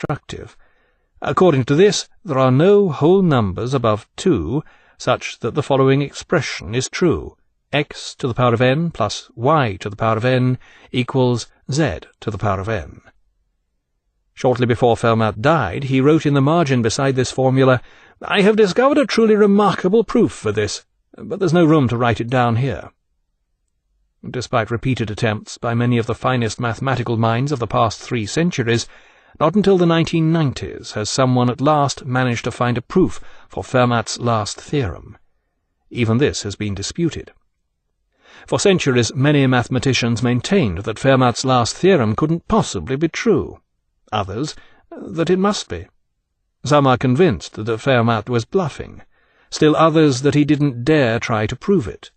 instructive. According to this, there are no whole numbers above 2 such that the following expression is true: x to the power of n plus y to the power of n equals z to the power of n. Shortly before Fermat died, he wrote in the margin beside this formula, "I have discovered a truly remarkable proof for this, but there's no room to write it down here." Despite repeated attempts by many of the finest mathematical minds of the past 3 centuries, not until the 1990s has someone at last managed to find a proof for Fermat's last theorem. Even this has been disputed. For centuries, many mathematicians maintained that Fermat's last theorem couldn't possibly be true. Others, that it must be. Some are convinced that Fermat was bluffing. Still others that he didn't dare try to prove it.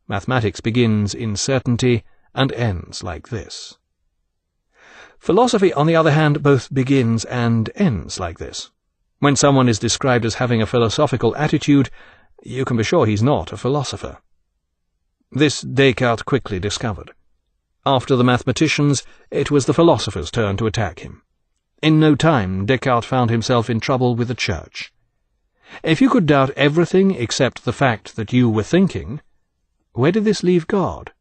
Mathematics begins in certainty and ends like this. Philosophy, on the other hand, both begins and ends like this. When someone is described as having a philosophical attitude, you can be sure he's not a philosopher. This Descartes quickly discovered. After the mathematicians, it was the philosophers' turn to attack him. In no time, Descartes found himself in trouble with the Church. If you could doubt everything except the fact that you were thinking, where did this leave God?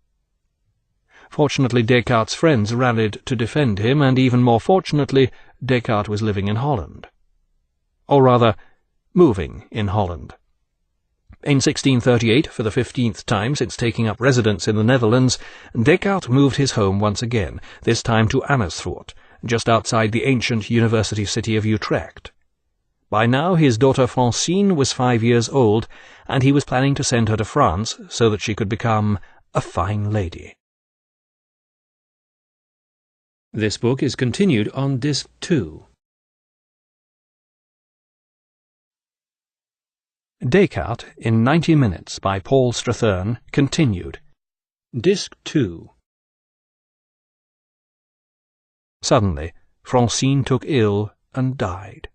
Fortunately, Descartes' friends rallied to defend him, and even more fortunately, Descartes was living in Holland. Or rather, moving in Holland. In 1638, for the 15th time since taking up residence in the Netherlands, Descartes moved his home once again, this time to Amersfoort, just outside the ancient university city of Utrecht. By now his daughter Francine was 5 years old, and he was planning to send her to France so that she could become a fine lady. This book is continued on Disc 2. Descartes in 90 Minutes by Paul Strathern, continued. Disc 2. Suddenly, Francine took ill and died.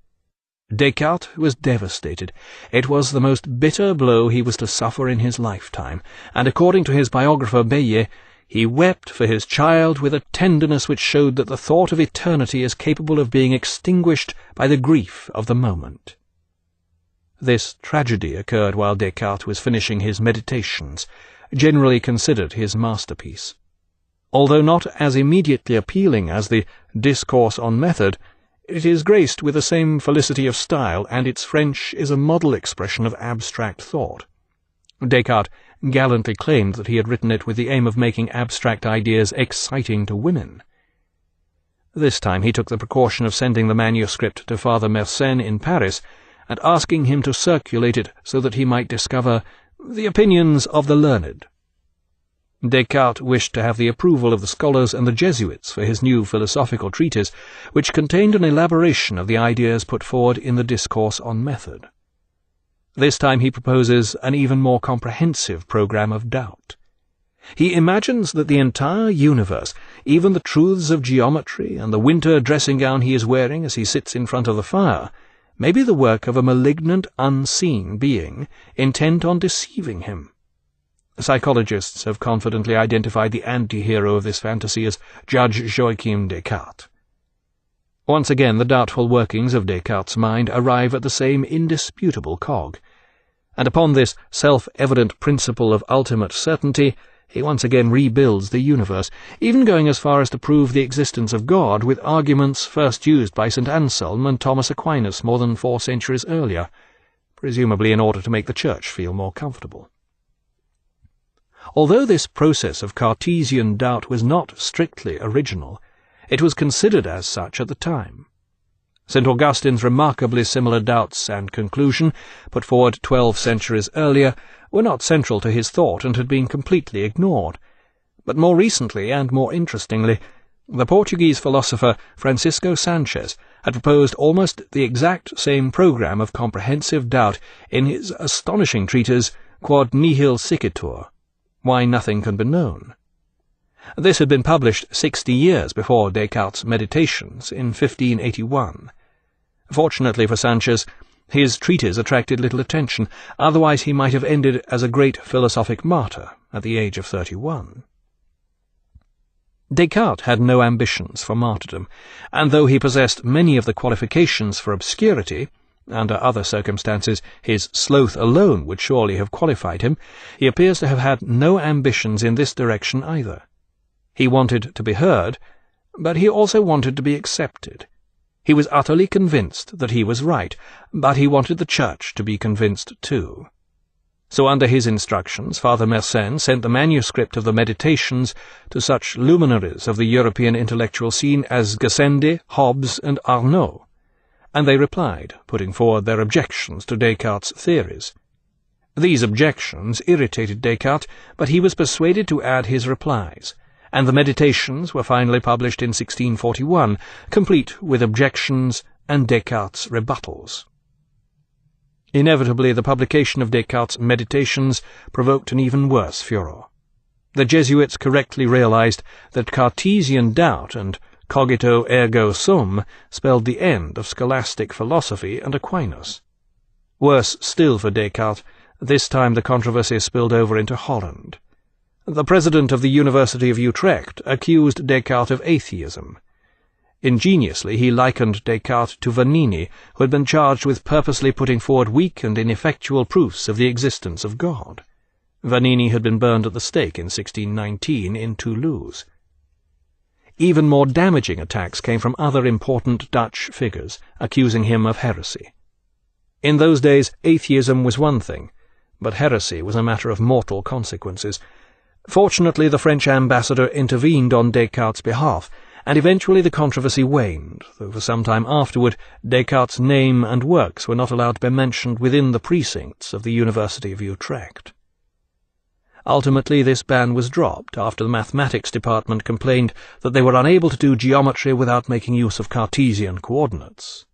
Descartes was devastated. It was the most bitter blow he was to suffer in his lifetime, and according to his biographer Bayet, he wept for his child with a tenderness which showed that the thought of eternity is capable of being extinguished by the grief of the moment. This tragedy occurred while Descartes was finishing his Meditations, generally considered his masterpiece. Although not as immediately appealing as the Discourse on Method, it is graced with the same felicity of style, and its French is a model expression of abstract thought. Descartes gallantly claimed that he had written it with the aim of making abstract ideas exciting to women. This time he took the precaution of sending the manuscript to Father Mersenne in Paris, and asking him to circulate it so that he might discover the opinions of the learned. Descartes wished to have the approval of the scholars and the Jesuits for his new philosophical treatise, which contained an elaboration of the ideas put forward in the Discourse on Method. This time he proposes an even more comprehensive program of doubt. He imagines that the entire universe, even the truths of geometry and the winter dressing gown he is wearing as he sits in front of the fire, may be the work of a malignant, unseen being, intent on deceiving him. Psychologists have confidently identified the anti-hero of this fantasy as Judge Joachim Descartes. Once again the doubtful workings of Descartes' mind arrive at the same indisputable cog, and upon this self-evident principle of ultimate certainty, he once again rebuilds the universe, even going as far as to prove the existence of God with arguments first used by St. Anselm and Thomas Aquinas more than 4 centuries earlier, presumably in order to make the Church feel more comfortable. Although this process of Cartesian doubt was not strictly original, it was considered as such at the time. St. Augustine's remarkably similar doubts and conclusion, put forward 12 centuries earlier, were not central to his thought and had been completely ignored. But more recently, and more interestingly, the Portuguese philosopher Francisco Sanchez had proposed almost the exact same program of comprehensive doubt in his astonishing treatise Quod Nihil Sicitur, Why Nothing Can Be Known. This had been published 60 years before Descartes' Meditations in 1581. Fortunately for Sanchez, his treatise attracted little attention, otherwise he might have ended as a great philosophic martyr at the age of 31. Descartes had no ambitions for martyrdom, and though he possessed many of the qualifications for obscurity, under other circumstances his sloth alone would surely have qualified him, he appears to have had no ambitions in this direction either. He wanted to be heard, but he also wanted to be accepted. He was utterly convinced that he was right, but he wanted the Church to be convinced too. So under his instructions, Father Mersenne sent the manuscript of the Meditations to such luminaries of the European intellectual scene as Gassendi, Hobbes, and Arnauld, and they replied, putting forward their objections to Descartes' theories. These objections irritated Descartes, but he was persuaded to add his replies, and the Meditations were finally published in 1641, complete with objections and Descartes' rebuttals. Inevitably, the publication of Descartes' Meditations provoked an even worse furor. The Jesuits correctly realized that Cartesian doubt and cogito ergo sum spelled the end of scholastic philosophy and Aquinas. Worse still for Descartes, this time the controversy spilled over into Holland. The president of the University of Utrecht accused Descartes of atheism. Ingeniously he likened Descartes to Vanini, who had been charged with purposely putting forward weak and ineffectual proofs of the existence of God. Vanini had been burned at the stake in 1619 in Toulouse. Even more damaging attacks came from other important Dutch figures, accusing him of heresy. In those days, atheism was one thing, but heresy was a matter of mortal consequences. Fortunately, the French ambassador intervened on Descartes' behalf, and eventually the controversy waned, though for some time afterward Descartes' name and works were not allowed to be mentioned within the precincts of the University of Utrecht. Ultimately this ban was dropped after the mathematics department complained that they were unable to do geometry without making use of Cartesian coordinates.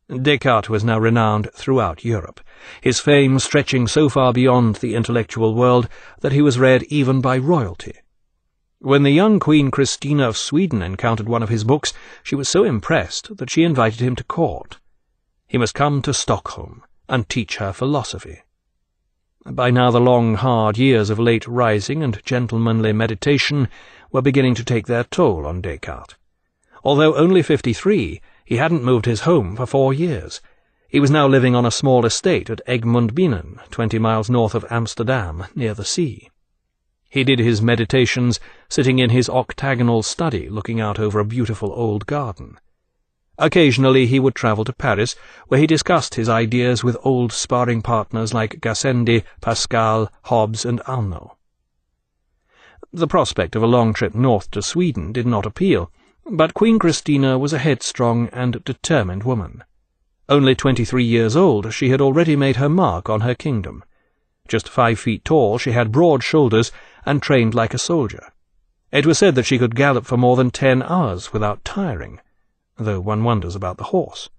Descartes was now renowned throughout Europe, his fame stretching so far beyond the intellectual world that he was read even by royalty. When the young Queen Christina of Sweden encountered one of his books, she was so impressed that she invited him to court. He must come to Stockholm and teach her philosophy. By now the long, hard years of late rising and gentlemanly meditation were beginning to take their toll on Descartes. Although only 53, he hadn't moved his home for 4 years. He was now living on a small estate at Egmondbinnen, 20 miles north of Amsterdam, near the sea. He did his meditations sitting in his octagonal study looking out over a beautiful old garden. Occasionally he would travel to Paris, where he discussed his ideas with old sparring partners like Gassendi, Pascal, Hobbes, and Arnauld. The prospect of a long trip north to Sweden did not appeal, but Queen Christina was a headstrong and determined woman. Only 23 years old, she had already made her mark on her kingdom. Just 5 feet tall, she had broad shoulders and trained like a soldier. It was said that she could gallop for more than 10 hours without tiring, though one wonders about the horse.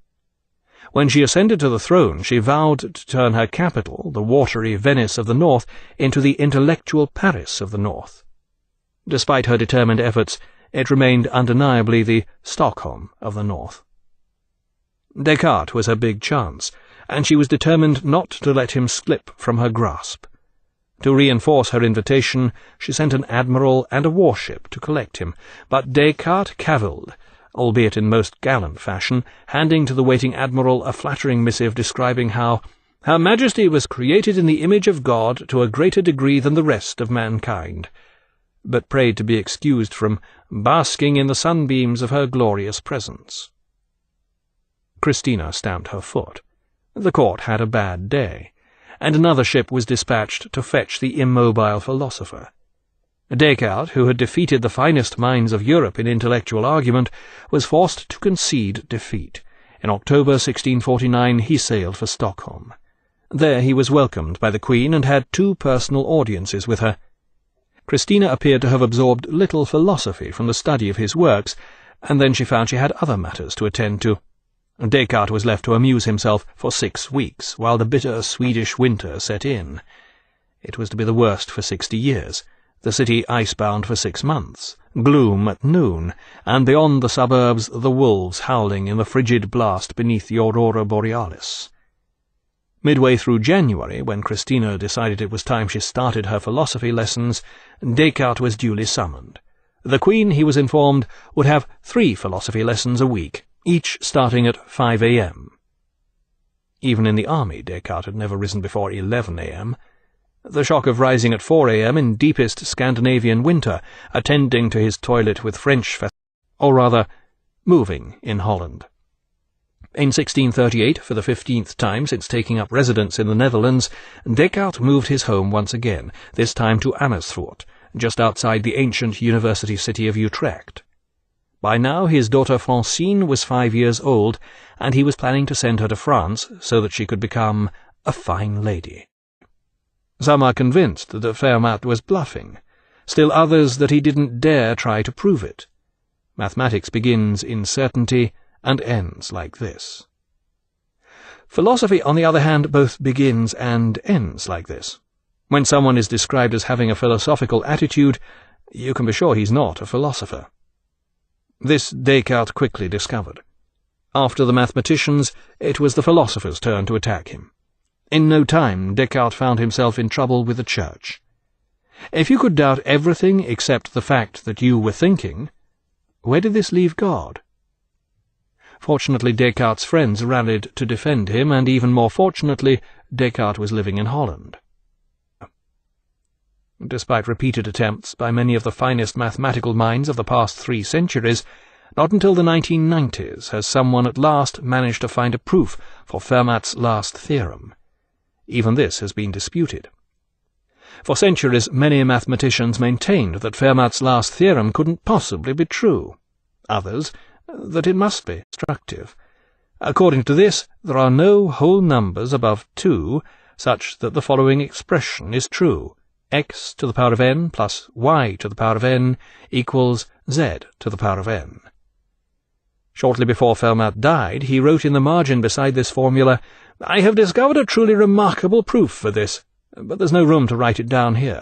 When she ascended to the throne, she vowed to turn her capital, the watery Venice of the north, into the intellectual Paris of the north. Despite her determined efforts, it remained undeniably the Stockholm of the north. Descartes was her big chance, and she was determined not to let him slip from her grasp. To reinforce her invitation, she sent an admiral and a warship to collect him, but Descartes cavilled, albeit in most gallant fashion, handing to the waiting admiral a flattering missive describing how Her Majesty was created in the image of God to a greater degree than the rest of mankind, but prayed to be excused from basking in the sunbeams of her glorious presence. Christina stamped her foot. The court had a bad day, and another ship was dispatched to fetch the immobile philosopher. Descartes, who had defeated the finest minds of Europe in intellectual argument, was forced to concede defeat. In October 1649 he sailed for Stockholm. There he was welcomed by the Queen and had 2 personal audiences with her. Christina appeared to have absorbed little philosophy from the study of his works, and then she found she had other matters to attend to. Descartes was left to amuse himself for 6 weeks, while the bitter Swedish winter set in. It was to be the worst for 60 years, the city icebound for 6 months, gloom at noon, and beyond the suburbs the wolves howling in the frigid blast beneath the aurora borealis. Midway through January, when Christina decided it was time she started her philosophy lessons, Descartes was duly summoned. The Queen, he was informed, would have 3 philosophy lessons a week, each starting at 5 a.m. Even in the army, Descartes had never risen before 11 a.m. The shock of rising at 4 a.m. in deepest Scandinavian winter, attending to his toilet with French or rather, moving in Holland. In 1638, for the 15th time since taking up residence in the Netherlands, Descartes moved his home once again, this time to Amersfoort, just outside the ancient university city of Utrecht. By now his daughter Francine was 5 years old, and he was planning to send her to France so that she could become a fine lady. Some are convinced that Fermat was bluffing, still others that he didn't dare try to prove it. Mathematics begins in certainty and ends like this. Philosophy, on the other hand, both begins and ends like this. When someone is described as having a philosophical attitude, you can be sure he's not a philosopher. This Descartes quickly discovered. After the mathematicians, it was the philosophers' turn to attack him. In no time, Descartes found himself in trouble with the Church. If you could doubt everything except the fact that you were thinking, where did this leave God? Fortunately, Descartes' friends rallied to defend him, and even more fortunately, Descartes was living in Holland. Despite repeated attempts by many of the finest mathematical minds of the past 3 centuries, not until the 1990s has someone at last managed to find a proof for Fermat's last theorem. Even this has been disputed. For centuries, many mathematicians maintained that Fermat's last theorem couldn't possibly be true. Others, that it must be destructive. According to this, there are no whole numbers above 2 such that the following expression is true: x to the power of n plus y to the power of n equals z to the power of n. Shortly before Fermat died, he wrote in the margin beside this formula, "I have discovered a truly remarkable proof for this, but there's no room to write it down here."